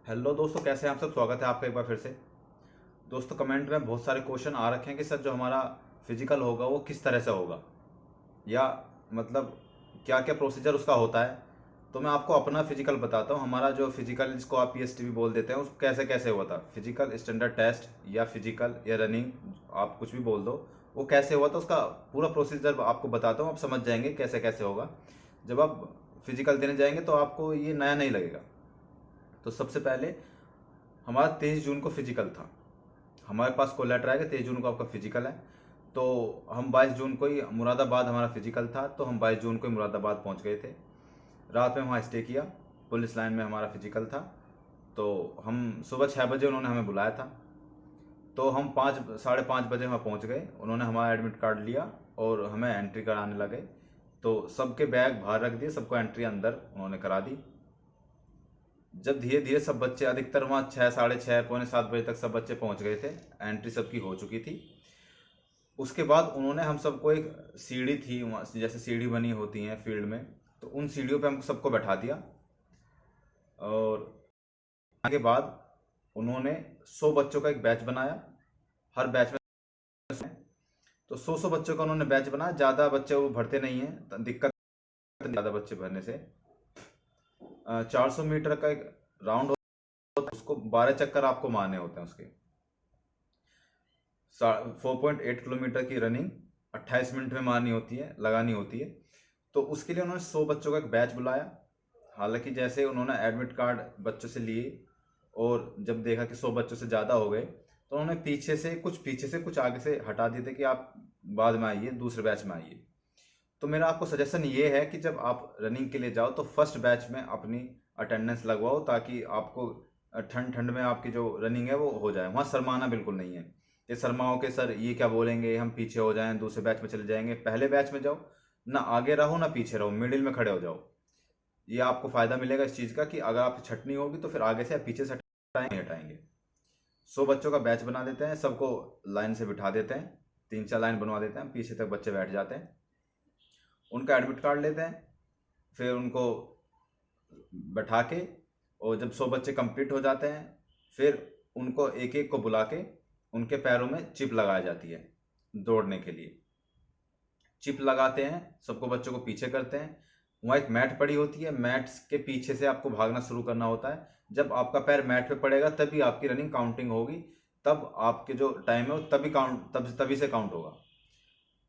Hello दोस्तों, कैसे हैं आप सब। स्वागत है आपका एक बार फिर से। दोस्तों, कमेंट में बहुत सारे क्वेश्चन आ रखे हैं कि सर जो हमारा फिजिकल होगा वो किस तरह से होगा, या मतलब क्या क्या प्रोसीजर उसका होता है। तो मैं आपको अपना फिजिकल बताता हूँ। हमारा जो फिजिकल, जिसको आप पीएसटी भी बोल देते हैं, उसको कैसे कैसे हुआ था। फिजिकल स्टैंडर्ड टेस्ट या फिजिकल या रनिंग, आप कुछ भी बोल दो, वो कैसे हुआ था उसका पूरा प्रोसीजर आपको बताता हूँ। आप समझ जाएंगे कैसे कैसे होगा। जब आप फिजिकल देने जाएंगे तो आपको ये नया नहीं लगेगा। तो सबसे पहले हमारा 23 जून को फिजिकल था। हमारे पास कॉल लेटर आएगा 23 जून को आपका फिजिकल है। तो हम 22 जून को ही मुरादाबाद, हमारा फिजिकल था तो हम 22 जून को ही मुरादाबाद पहुंच गए थे। रात में वहाँ स्टे किया। पुलिस लाइन में हमारा फिजिकल था। तो हम सुबह 6 बजे उन्होंने हमें बुलाया था। तो हम 5, 5:30 बजे वहाँ पहुँच गए। उन्होंने हमारा एडमिट कार्ड लिया और हमें एंट्री कराने लगे। तो सबके बैग बाहर रख दिए, सबको एंट्री अंदर उन्होंने करा दी। जब धीरे धीरे सब बच्चे, अधिकतर वहाँ 6, 6:30, पौने 7 बजे तक सब बच्चे पहुँच गए थे, एंट्री सबकी हो चुकी थी। उसके बाद उन्होंने हम सबको, एक सीढ़ी थी वहाँ, जैसे सीढ़ी बनी होती हैं फील्ड में, तो उन सीढ़ियों पे हम सबको बैठा दिया। और आगे बाद उन्होंने 100 बच्चों का एक बैच बनाया। हर बैच में तो 100 बच्चों का उन्होंने बैच बनाया। ज़्यादा बच्चे वो भरते नहीं हैं, तो दिक्कत ज़्यादा बच्चे भरने से। 400 मीटर का एक राउंड होता है, उसको 12 चक्कर आपको मारने होते हैं। उसके 4.8 किलोमीटर की रनिंग 28 मिनट में मारनी होती है, लगानी होती है। तो उसके लिए उन्होंने 100 बच्चों का एक बैच बुलाया। हालांकि जैसे उन्होंने एडमिट कार्ड बच्चों से लिए और जब देखा कि 100 बच्चों से ज़्यादा हो गए, तो उन्होंने पीछे से कुछ आगे से हटा दिए थे कि आप बाद में आइए, दूसरे बैच में आइए। तो मेरा आपको सजेशन ये है कि जब आप रनिंग के लिए जाओ तो फर्स्ट बैच में अपनी अटेंडेंस लगवाओ, ताकि आपको ठंड ठंड में आपकी जो रनिंग है वो हो जाए। वहाँ शर्माना बिल्कुल नहीं है। ये शर्माओ के सर ये क्या बोलेंगे, हम पीछे हो जाएं, दूसरे बैच में चले जाएंगे। पहले बैच में जाओ, ना आगे रहो ना पीछे रहो, मिडिल में खड़े हो जाओ। ये आपको फायदा मिलेगा इस चीज़ का कि अगर आपकी छटनी होगी तो फिर आगे से या पीछे से हटाएंगे। 100 बच्चों का बैच बना देते हैं, सबको लाइन से बिठा देते हैं, 3, 4 लाइन बनवा देते हैं, पीछे तक बच्चे बैठ जाते हैं। उनका एडमिट कार्ड लेते हैं, फिर उनको बैठा के, और जब 100 बच्चे कंप्लीट हो जाते हैं, फिर उनको एक एक को बुला के उनके पैरों में चिप लगाई जाती है दौड़ने के लिए। चिप लगाते हैं, सबको बच्चों को पीछे करते हैं। वहाँ एक मैट पड़ी होती है, मैट के पीछे से आपको भागना शुरू करना होता है। जब आपका पैर मैट पे पड़ेगा तभी आपकी रनिंग काउंटिंग होगी, तब आपके जो टाइम है वो तभी से काउंट होगा।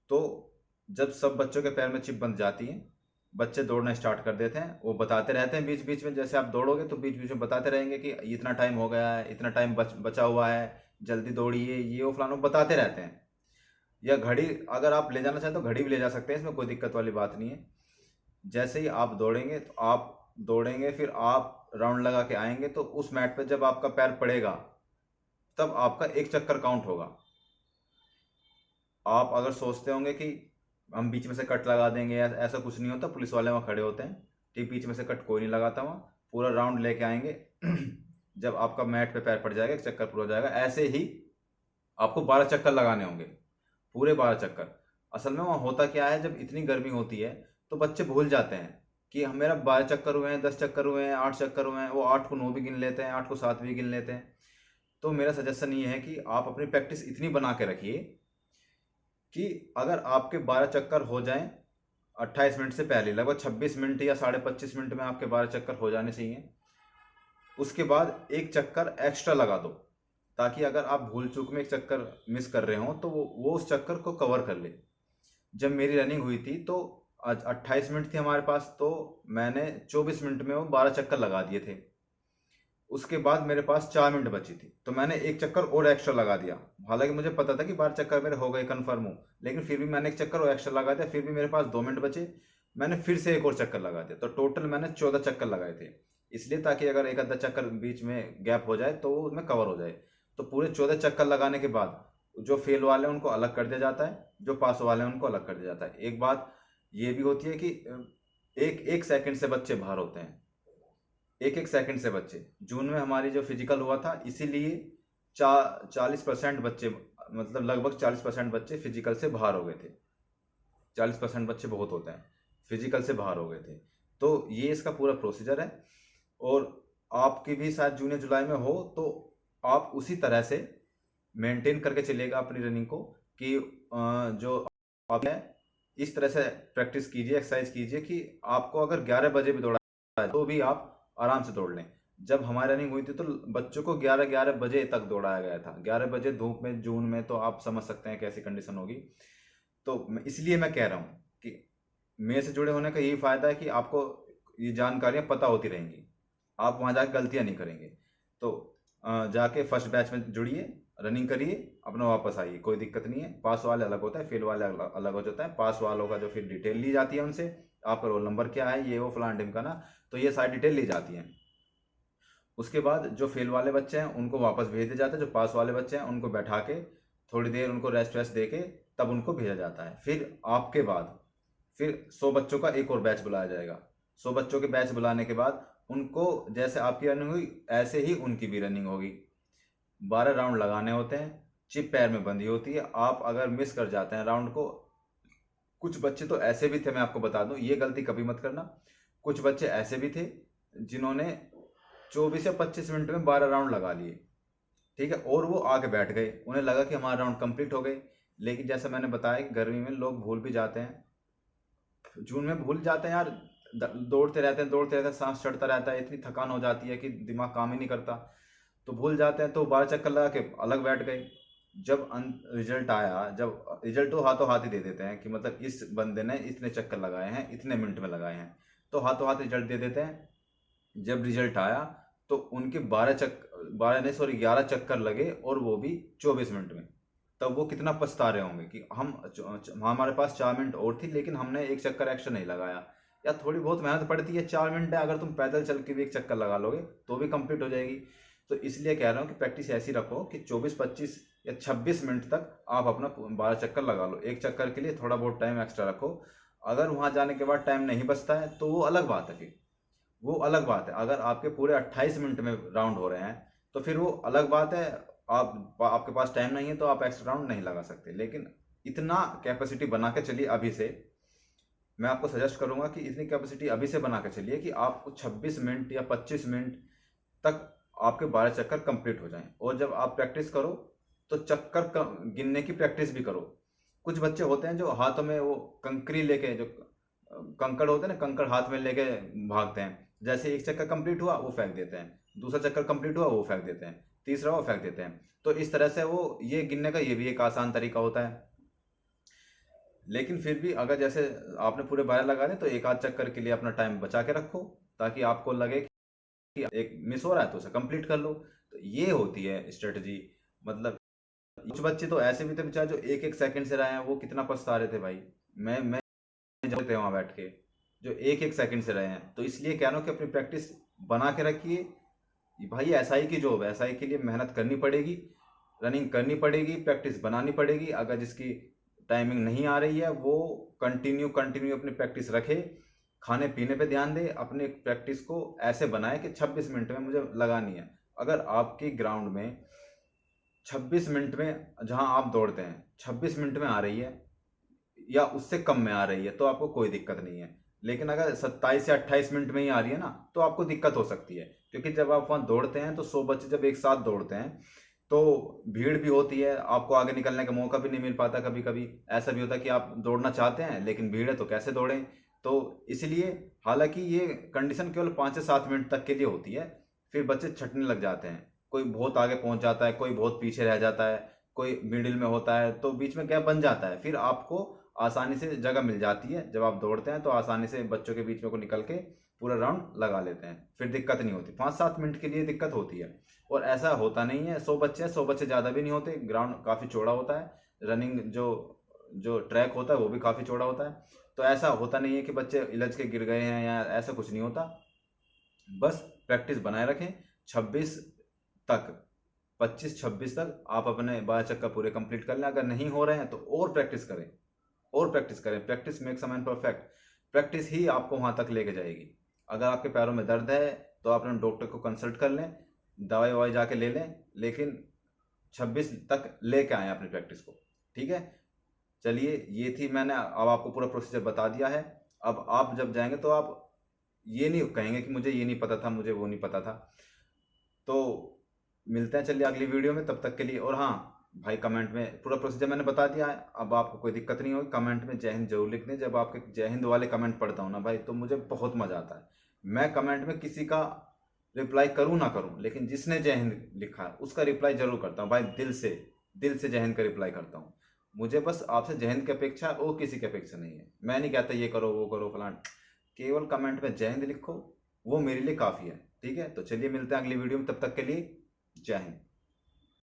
तो जब सब बच्चों के पैर में चिप बंध जाती है, बच्चे दौड़ना स्टार्ट कर देते हैं। वो बताते रहते हैं बीच बीच में, जैसे आप दौड़ोगे तो बीच बीच में बताते रहेंगे कि इतना टाइम हो गया है, इतना टाइम बचा हुआ है, जल्दी दौड़िए, ये वो फलाना बताते रहते हैं। या घड़ी अगर आप ले जाना चाहें तो घड़ी भी ले जा सकते हैं, इसमें कोई दिक्कत वाली बात नहीं है। जैसे ही आप दौड़ेंगे तो आप दौड़ेंगे, फिर आप राउंड लगा के आएंगे, तो उस मैट पे जब आपका पैर पड़ेगा तब आपका एक चक्कर काउंट होगा। आप अगर सोचते होंगे कि हम बीच में से कट लगा देंगे, ऐसा कुछ नहीं होता। पुलिस वाले वहाँ खड़े होते हैं, ठीक बीच में से कट कोई नहीं लगाता। वहाँ पूरा राउंड लेके आएंगे। जब आपका मैट पे पैर पड़ जाएगा, एक चक्कर पूरा हो जाएगा। ऐसे ही आपको 12 चक्कर लगाने होंगे, पूरे 12 चक्कर। असल में वहाँ होता क्या है, जब इतनी गर्मी होती है तो बच्चे भूल जाते हैं कि हम मेरा 12 चक्कर हुए हैं, 10 चक्कर हुए हैं, 8 चक्कर हुए हैं। वो 8 को 9 भी गिन लेते हैं, 8 को 7 भी गिन लेते हैं। तो मेरा सजेशन ये है कि आप अपनी प्रैक्टिस इतनी बना के रखिए कि अगर आपके 12 चक्कर हो जाएं 28 मिनट से पहले, लगभग 26 मिनट या 25.5 मिनट में आपके 12 चक्कर हो जाने चाहिए। उसके बाद एक चक्कर एक्स्ट्रा लगा दो, ताकि अगर आप भूल चूक में एक चक्कर मिस कर रहे हो तो वो उस चक्कर को कवर कर ले। जब मेरी रनिंग हुई थी तो आज 28 मिनट थी हमारे पास, तो मैंने 24 मिनट में वो 12 चक्कर लगा दिए थे। उसके बाद मेरे पास 4 मिनट बची थी, तो मैंने एक चक्कर और एक्स्ट्रा लगा दिया। हालांकि मुझे पता था कि 12 चक्कर मेरे हो गए कन्फर्म हो, लेकिन फिर भी मैंने एक चक्कर और एक्स्ट्रा लगा दिया। फिर भी मेरे पास 2 मिनट बचे, मैंने फिर से एक और चक्कर लगा दिया। तो टोटल मैंने 14 चक्कर लगाए थे, इसलिए ताकि अगर एक आधा चक्कर बीच में गैप हो जाए तो उसमें कवर हो जाए। तो पूरे 14 चक्कर लगाने के बाद जो फेल वाले हैं उनको अलग कर दिया जाता है, जो पास वाले हैं उनको अलग कर दिया जाता है। एक बात ये भी होती है कि एक एक सेकंड से बच्चे बाहर होते हैं, एक एक सेकंड से बच्चे। जून में हमारी जो फिजिकल हुआ था, इसीलिए 40% बच्चे, मतलब लगभग 40% बच्चे फिजिकल से बाहर हो गए थे। 40% बच्चे बहुत होते हैं, फिजिकल से बाहर हो गए थे। तो ये इसका पूरा प्रोसीजर है। और आपकी भी शायद जून या जुलाई में हो, तो आप उसी तरह से मेंटेन करके चलिएगा अपनी रनिंग को कि जो आप है इस तरह से प्रैक्टिस कीजिए, एक्सरसाइज कीजिए कि आपको अगर 11 बजे भी दौड़ा है तो भी आप आराम से दौड़ लें। जब हमारी रनिंग हुई थी तो बच्चों को 11 बजे तक दौड़ाया गया था। 11 बजे धूप में, जून में, तो आप समझ सकते हैं कैसी कंडीशन होगी। तो इसलिए मैं कह रहा हूँ कि मेरे से जुड़े होने का यही फायदा है कि आपको ये जानकारियां पता होती रहेंगी, आप वहां जाकर गलतियां नहीं करेंगे। तो जाके फर्स्ट बैच में जुड़िए, रनिंग करिए, अपना वापस आइए, कोई दिक्कत नहीं है। पास वाले अलग होता है, फेल वाले अलग हो जाता है। पास वालों का जो फिर डिटेल ली जाती है उनसे, आपका रोल नंबर क्या है, ये वो फलान ढिमकाना, तो ये सारी डिटेल ली जाती है। उसके बाद जो फेल वाले बच्चे हैं उनको वापस भेज दिया जाता है, जो पास वाले बच्चे हैं उनको बैठा के थोड़ी देर उनको रेस्ट वेस्ट दे के तब उनको भेजा जाता है। फिर आपके बाद फिर 100 बच्चों का एक और बैच बुलाया जाएगा। 100 बच्चों के बैच बुलाने के बाद उनको जैसे आपकी रनिंग हुई ऐसे ही उनकी भी रनिंग होगी। 12 राउंड लगाने होते हैं, चिप पैर में बंधी होती है। आप अगर मिस कर जाते हैं राउंड को, कुछ बच्चे तो ऐसे भी थे, मैं आपको बता दूं, ये गलती कभी मत करना। कुछ बच्चे ऐसे भी थे जिन्होंने 24 या 25 मिनट में 12 राउंड लगा लिए, ठीक है, और वो आगे बैठ गए, उन्हें लगा कि हमारा राउंड कंप्लीट हो गए। लेकिन जैसा मैंने बताया कि गर्मी में लोग भूल भी जाते हैं, जून में भूल जाते हैं यार, दौड़ते रहते हैं, सांस चढ़ता रहता है, इतनी थकान हो जाती है कि दिमाग काम ही नहीं करता, तो भूल जाते हैं। तो 12 चक्कर लगा के अलग बैठ गए। जब रिजल्ट आया, जब रिजल्ट तो हाथों हाथ ही दे देते हैं कि मतलब इस बंदे ने इतने चक्कर लगाए हैं, इतने मिनट में लगाए हैं, तो हाथों हाथ रिजल्ट दे देते हैं। जब रिजल्ट आया तो उनके 11 चक्कर लगे, और वो भी 24 मिनट में। तब वो कितना पछता रहे होंगे कि हमारे पास 4 मिनट और थी लेकिन हमने एक चक्कर एक्स्ट्रा नहीं लगाया। या थोड़ी बहुत मेहनत पड़ती है, 4 मिनट है, अगर तुम पैदल चल के भी एक चक्कर लगा लोगे तो भी कंप्लीट हो जाएगी। तो इसलिए कह रहा हूँ कि प्रैक्टिस ऐसी रखो कि 24, 25 या 26 मिनट तक आप अपना 12 चक्कर लगा लो। एक चक्कर के लिए थोड़ा बहुत टाइम एक्स्ट्रा रखो। अगर वहां जाने के बाद टाइम नहीं बचता है तो वो अलग बात है, फिर वो अलग बात है। अगर आपके पूरे 28 मिनट में राउंड हो रहे हैं तो फिर वो अलग बात है। आपके पास टाइम नहीं है तो आप एक्स्ट्रा राउंड नहीं लगा सकते। लेकिन इतना कैपेसिटी बना के चलिए अभी से। मैं आपको सजेस्ट करूंगा कि इतनी कैपेसिटी अभी से बना के चलिए कि आपको 26 मिनट या 25 मिनट तक आपके 12 चक्कर कंप्लीट हो जाएं। और जब आप प्रैक्टिस करो तो चक्कर गिनने की प्रैक्टिस भी करो। कुछ बच्चे होते हैं जो हाथों में वो कंकरी लेके, जो कंकड़ होते हैं ना, कंकड़ हाथ में लेके भागते हैं। जैसे एक चक्कर कंप्लीट हुआ वो फेंक देते हैं, दूसरा चक्कर कंप्लीट हुआ वो फेंक देते हैं, तीसरा वो फेंक देते हैं। तो इस तरह से वो ये गिनने का ये भी एक आसान तरीका होता है। लेकिन फिर भी अगर जैसे आपने पूरे 12 लगा दें तो एक आध चक्कर के लिए अपना टाइम बचा के रखो, ताकि आपको लगे कि एक मिस हो रहा है तो उसे कंप्लीट कर लो। तो ये होती है स्ट्रेटजी। मतलब कुछ बच्चे तो ऐसे भी थे बेचारे जो एक एक सेकंड से रहे हैं, वो कितना पछता रहे थे भाई। मैं जब थे वहां बैठ के, जो एक एक सेकंड से रहे हैं। तो इसलिए कह रहा हूँ कि अपनी प्रैक्टिस बना के रखिए भाई। एसआई की जॉब है, एसआई के लिए मेहनत करनी पड़ेगी, रनिंग करनी पड़ेगी, प्रैक्टिस बनानी पड़ेगी। अगर जिसकी टाइमिंग नहीं आ रही है वो कंटिन्यू कंटिन्यू अपनी प्रैक्टिस रखे, खाने पीने पे ध्यान दे, अपने प्रैक्टिस को ऐसे बनाए कि 26 मिनट में मुझे लगानी है। अगर आपकी ग्राउंड में 26 मिनट में, जहां आप दौड़ते हैं, 26 मिनट में आ रही है या उससे कम में आ रही है तो आपको कोई दिक्कत नहीं है। लेकिन अगर 27 या 28 मिनट में ही आ रही है ना तो आपको दिक्कत हो सकती है। क्योंकि जब आप वहाँ दौड़ते हैं तो 100 बच्चे जब एक साथ दौड़ते हैं तो भीड़ भी होती है, आपको आगे निकलने का मौका भी नहीं मिल पाता। कभी कभी ऐसा भी होता है कि आप दौड़ना चाहते हैं लेकिन भीड़ है तो कैसे दौड़ें। तो इसलिए, हालांकि ये कंडीशन केवल 5 से 7 मिनट तक के लिए होती है, फिर बच्चे छटने लग जाते हैं। कोई बहुत आगे पहुंच जाता है, कोई बहुत पीछे रह जाता है, कोई मिडिल में होता है, तो बीच में गैप बन जाता है। फिर आपको आसानी से जगह मिल जाती है, जब आप दौड़ते हैं तो आसानी से बच्चों के बीच में को निकल के पूरा राउंड लगा लेते हैं, फिर दिक्कत नहीं होती। 5-7 मिनट के लिए दिक्कत होती है, और ऐसा होता नहीं है। 100 बच्चे हैं, 100 बच्चे ज़्यादा भी नहीं होते, ग्राउंड काफ़ी चौड़ा होता है, रनिंग जो जो ट्रैक होता है वो भी काफ़ी चौड़ा होता है। तो ऐसा होता नहीं है कि बच्चे इलझ के गिर गए हैं, या ऐसा कुछ नहीं होता। बस प्रैक्टिस बनाए रखें 26 तक, 25-26 तक आप अपने 12 चक्कर पूरे कंप्लीट कर लें। अगर नहीं हो रहे हैं तो और प्रैक्टिस करें, और प्रैक्टिस करें। Practice makes a man perfect. Practice ही आपको वहां तक लेके जाएगी। अगर आपके पैरों में दर्द है तो आप अपने डॉक्टर को कंसल्ट कर लें, दवाई ववाई जाके ले लें, लेकिन 26 तक लेके आए अपनी प्रैक्टिस को, ठीक है। चलिए, ये थी, मैंने अब आपको पूरा प्रोसीजर बता दिया है। अब आप जब जाएंगे तो आप ये नहीं कहेंगे कि मुझे ये नहीं पता था, मुझे वो नहीं पता था। तो मिलते हैं चलिए अगली वीडियो में, तब तक के लिए। और हाँ भाई, कमेंट में पूरा प्रोसीजर मैंने बता दिया है, अब आपको कोई दिक्कत नहीं होगी। कमेंट में जय हिंद जरूर लिख दें। जब आपके जय हिंद वाले कमेंट पढ़ता हूँ ना भाई, तो मुझे बहुत मजा आता है। मैं कमेंट में किसी का रिप्लाई करूँ ना करूँ, लेकिन जिसने जय हिंद लिखा है उसका रिप्लाई जरूर करता हूँ भाई, दिल से जय हिंद का रिप्लाई करता हूँ। मुझे बस आपसे जय हिंद की अपेक्षा है, और किसी की अपेक्षा नहीं है। मैं नहीं कहता ये करो वो करो फलान, केवल कमेंट में जय हिंद लिखो, वो मेरे लिए काफ़ी है। ठीक है, तो चलिए मिलते हैं अगली वीडियो में, तब तक के लिए जय हिंद।